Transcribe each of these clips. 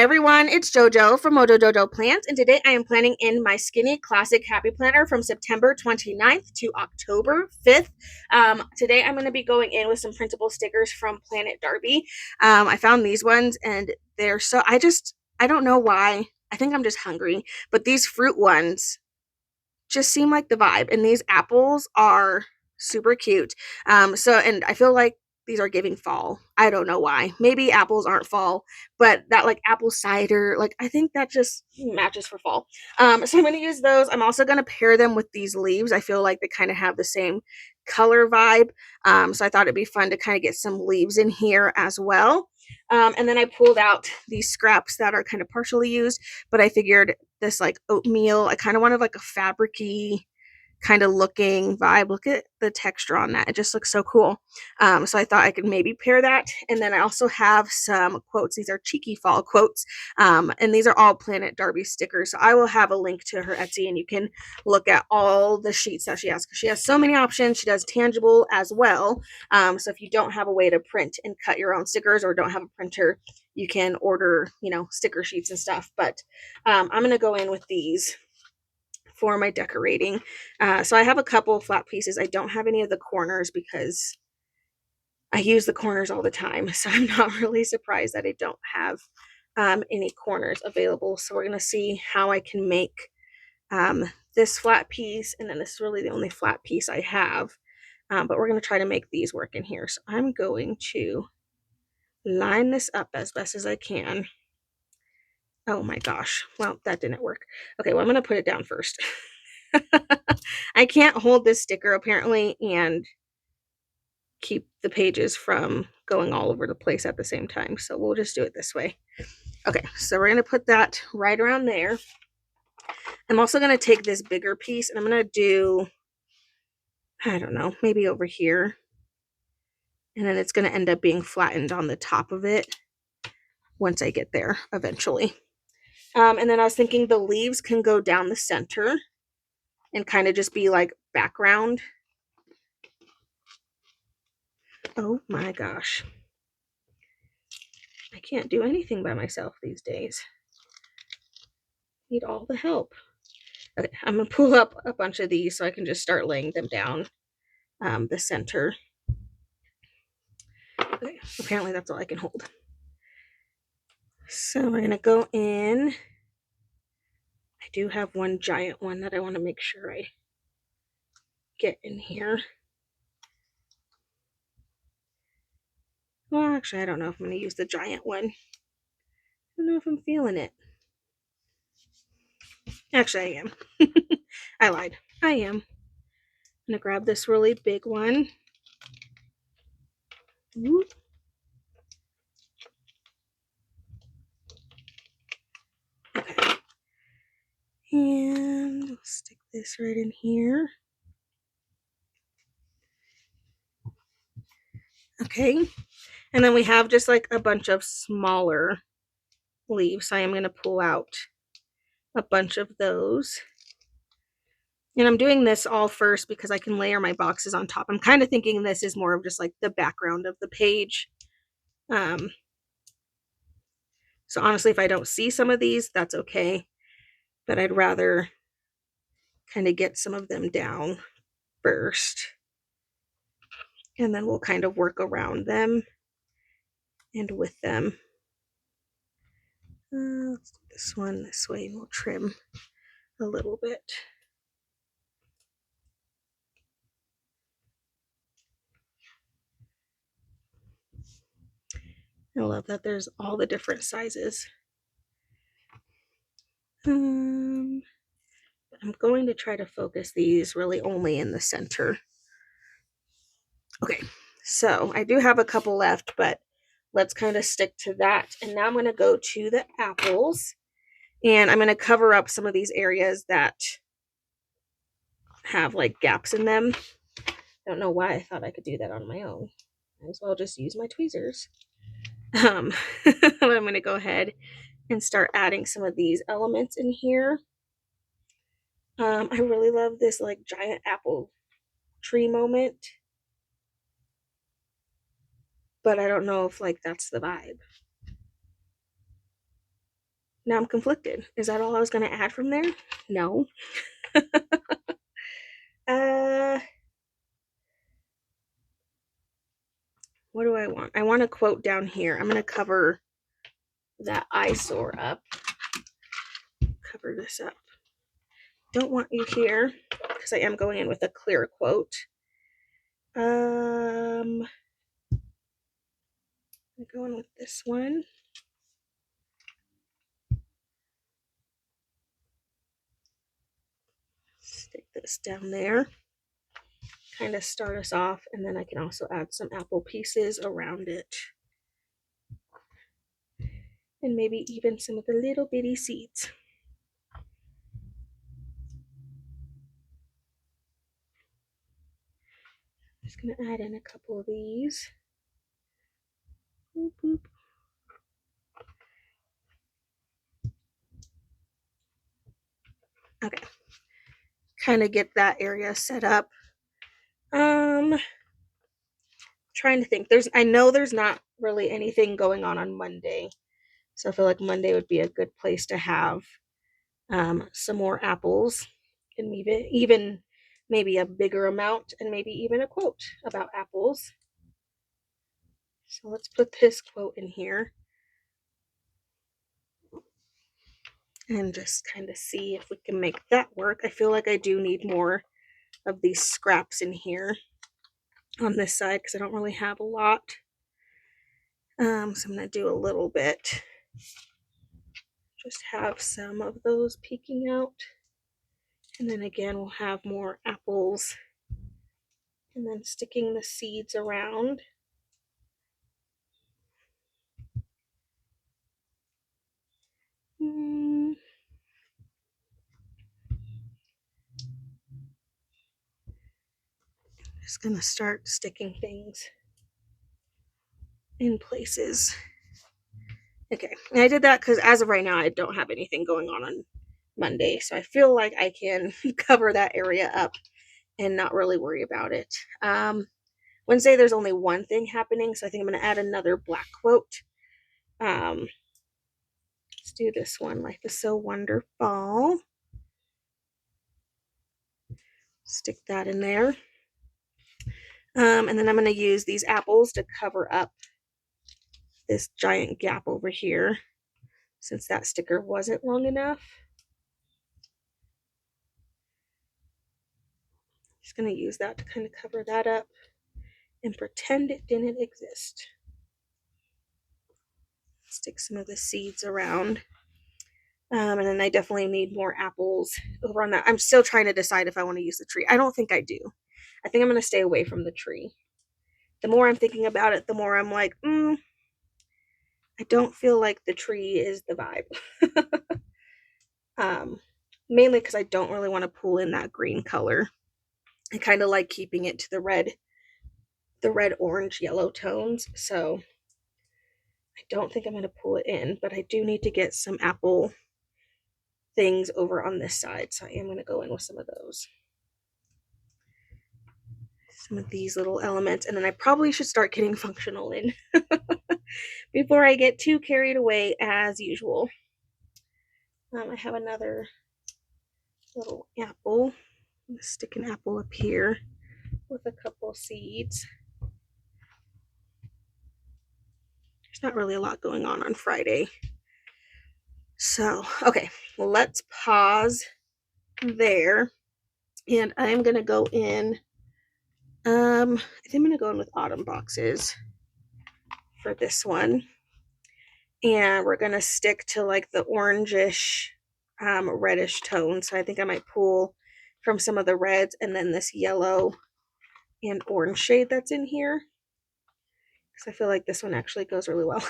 everyone, it's JoJo from Mojo Jojo Plants, and today I am planning in my Skinny Classic Happy Planner from September 29th to October 5th. Today I'm going to be going in with some printable stickers from Planet Darby. I found these ones and they're I don't know why. I think I'm just hungry, but these fruit ones just seem like the vibe, and these apples are super cute. And I feel like these are giving fall. I don't know why. Maybe apples aren't fall, but that like apple cider, like I think that just matches for fall. So I'm going to use those. I'm also going to pair them with these leaves. I feel like they kind of have the same color vibe. So I thought it'd be fun to kind of get some leaves in here as well. And then I pulled out these scraps that are kind of partially used, but I figured this like oatmeal, I kind of wanted like a fabricy kind of looking vibe. Look at the texture on that. It just looks so cool. So I thought I could maybe pair that. And then I also have some quotes. These are cheeky fall quotes. And these are all Planet Darby stickers. So I will have a link to her Etsy and you can look at all the sheets that she has, because she has so many options. She does tangible as well. So if you don't have a way to print and cut your own stickers or don't have a printer, you can order, sticker sheets and stuff. But I'm going to go in with these for my decorating. So I have a couple flat pieces. I don't have any of the corners because I use the corners all the time. So I'm not really surprised that I don't have any corners available. So we're going to see how I can make this flat piece. And then this is really the only flat piece I have. But we're going to try to make these work in here. So I'm going to line this up as best as I can. Oh my gosh. Well, that didn't work. Okay, well, I'm going to put it down first. I can't hold this sticker apparently and keep the pages from going all over the place at the same time. So we'll just do it this way. Okay, so we're going to put that right around there. I'm also going to take this bigger piece and I'm going to do, I don't know, maybe over here. And then it's going to end up being flattened on the top of it once I get there eventually. And then I was thinking the leaves can go down the center and kind of just be like background. Oh my gosh. I can't do anything by myself these days. Need all the help. Okay, I'm going to pull up a bunch of these so I can just start laying them down the center. Okay, apparently that's all I can hold. So we're going to go in. I do have one giant one that I want to make sure I get in here. Well, actually, I don't know if I'm going to use the giant one. I don't know if I'm feeling it. Actually, I am. I lied. I am. I'm going to grab this really big one. Ooh. Okay. And we'll stick this right in here. Okay. And then we have just like a bunch of smaller leaves. So I am going to pull out a bunch of those. And I'm doing this all first because I can layer my boxes on top. I'm kind of thinking this is more of just like the background of the page. So honestly, if I don't see some of these, that's okay. But I'd rather kind of get some of them down first. And then we'll kind of work around them and with them. Let's do this one this way and we'll trim a little bit. I love that there's all the different sizes. I'm going to try to focus these really only in the center. Okay, so I do have a couple left, but let's kind of stick to that. And now I'm going to go to the apples and I'm going to cover up some of these areas that have like gaps in them. I don't know why I thought I could do that on my own. Might as well just use my tweezers. I'm going to go ahead and start adding some of these elements in here. I really love this like giant apple tree moment, but I don't know if like that's the vibe. Now I'm conflicted. Is that all I was going to add from there? No. What do I want? I want a quote down here. I'm going to cover that eyesore up. Cover this up. Don't want you here because I am going in with a clear quote. I'm going with this one. Stick this down there. Kind of start us off, and then I can also add some apple pieces around it. And maybe even some of the little bitty seeds. Just gonna add in a couple of these. Boop, boop. Okay. Kind of get that area set up. Trying to think. I know there's not really anything going on Monday. So I feel like Monday would be a good place to have some more apples, and even maybe a bigger amount, and maybe even a quote about apples. So let's put this quote in here and just kind of see if we can make that work. I feel like I do need more of these scraps in here on this side because I don't really have a lot. So I'm going to do a little bit. Just have some of those peeking out. And then again, we'll have more apples. And then sticking the seeds around. Just gonna start sticking things in places. Okay, and I did that because as of right now, I don't have anything going on Monday. So I feel like I can cover that area up and not really worry about it. Wednesday, there's only one thing happening. So I think I'm gonna add another black quote. Let's do this one. Life is so wonderful. Stick that in there. And then I'm going to use these apples to cover up this giant gap over here since that sticker wasn't long enough. Just going to use that to kind of cover that up and pretend it didn't exist. Stick some of the seeds around. And then I definitely need more apples over on that. I'm still trying to decide if I want to use the tree. I don't think I do. I think I'm going to stay away from the tree. The more I'm thinking about it, the more I'm like, I don't feel like the tree is the vibe. Mainly because I don't really want to pull in that green color. I kind of like keeping it to the red, orange, yellow tones. So I don't think I'm going to pull it in, but I do need to get some apple things over on this side. So I am going to go in with some of those. Some of these little elements. And then I probably should start getting functional in before I get too carried away as usual. I have another little apple. I'm going to stick an apple up here with a couple seeds. There's not really a lot going on Friday. So, okay, let's pause there. And I'm going to go in, I think I'm going to go in with autumn boxes for this one. And we're going to stick to like the orangish, reddish tone. So I think I might pull from some of the reds and then this yellow and orange shade that's in here. Because I feel like this one actually goes really well.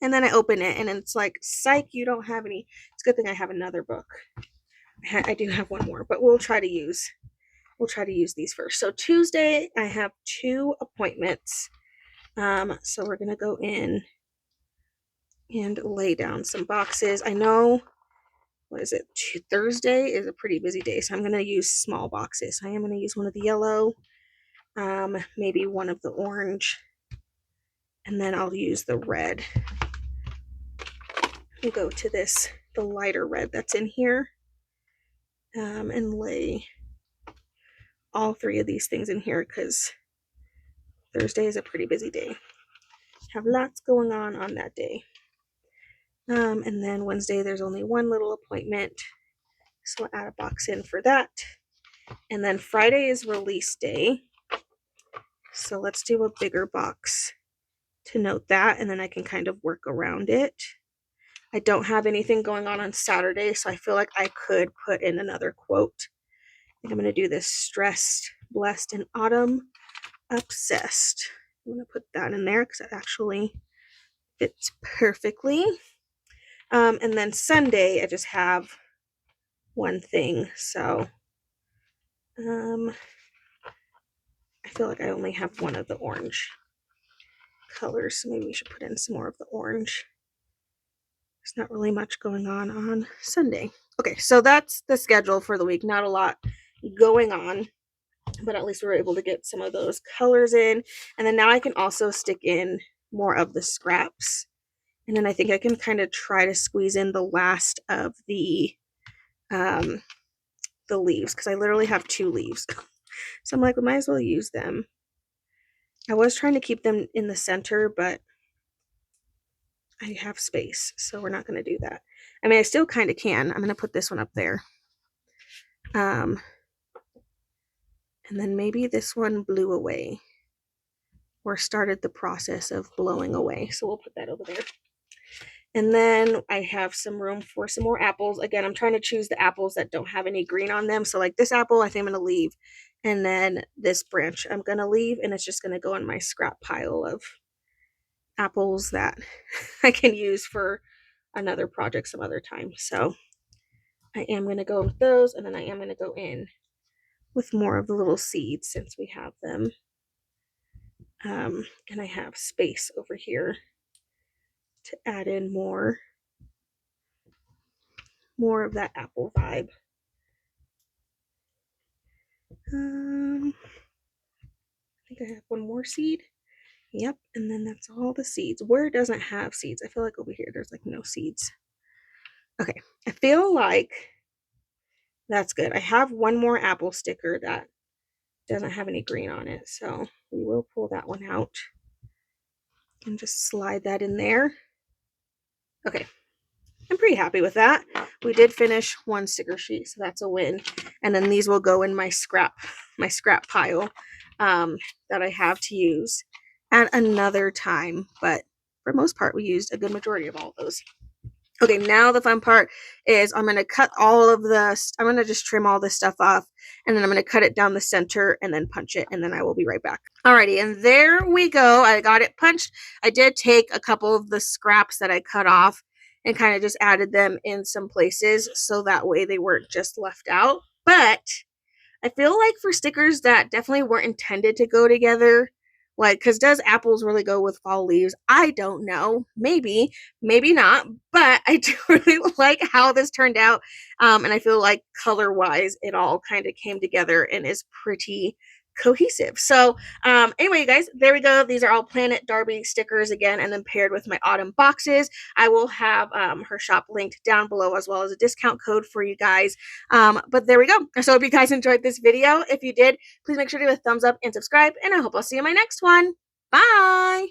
And then I open it and it's like, psych, you don't have any. It's a good thing I have another book. I do have one more, but we'll try to use these first. So Tuesday, I have 2 appointments. So we're going to go in and lay down some boxes. I know, what is it? Thursday is a pretty busy day, so I'm going to use small boxes. I am going to use one of the yellow, maybe one of the orange, and then I'll use the red. We'll go to this the lighter red that's in here and lay all three of these things in here because Thursday is a pretty busy day. Have lots going on that day. And then Wednesday there's only one little appointment, so I'll add a box in for that. And then Friday is release day, so let's do a bigger box to note that, and then I can kind of work around it. I don't have anything going on Saturday, so I feel like I could put in another quote. I think I'm going to do this stressed, blessed in autumn, obsessed. I'm going to put that in there because it actually fits perfectly. And then Sunday, I just have one thing, so I feel like I only have one of the orange colors, so maybe we should put in some more of the orange. There's not really much going on Sunday. Okay, so that's the schedule for the week. Not a lot going on, but at least we were able to get some of those colors in. And then now I can also stick in more of the scraps. And then I think I can kind of try to squeeze in the last of the leaves, because I literally have 2 leaves. So I'm like, we might as well use them. I was trying to keep them in the center, but I have space, so we're not going to do that. I mean, I still kind of can. I'm going to put this one up there. And then maybe this one blew away or started the process of blowing away. So we'll put that over there. And then I have some room for some more apples. Again, I'm trying to choose the apples that don't have any green on them. So like this apple, I think I'm going to leave. And then this branch I'm going to leave, and it's just going to go in my scrap pile of apples that I can use for another project some other time. So I am going to go with those, and then I am going to go in with more of the little seeds since we have them. And I have space over here to add in more of that apple vibe. I think I have one more seed. Yep, and then that's all the seeds. Where it doesn't have seeds, I feel like over here there's like no seeds. Okay, I feel like that's good. I have one more apple sticker that doesn't have any green on it, so we will pull that one out and just slide that in there. Okay, I'm pretty happy with that. We did finish one sticker sheet, so that's a win. And then these will go in my scrap pile that I have to use at another time. But for the most part, we used a good majority of all of those. Okay, now the fun part is I'm going to cut all of this. I'm going to just trim all this stuff off, and then I'm going to cut it down the center and then punch it, and then I will be right back. Alrighty, and there we go. I got it punched. I did take a couple of the scraps that I cut off and kind of just added them in some places so that way they weren't just left out. But I feel like for stickers that definitely weren't intended to go together, like, because does apples really go with fall leaves? I don't know. Maybe, maybe not. But I do really like how this turned out. And I feel like color-wise, it all kind of came together and is pretty cohesive. So anyway, you guys, there we go. These are all Planet Darby stickers again, and then paired with my autumn boxes. I will have her shop linked down below, as well as a discount code for you guys. But there we go. So if you guys enjoyed this video, if you did, please make sure to give a thumbs up and subscribe, and I hope I'll see you in my next one. Bye.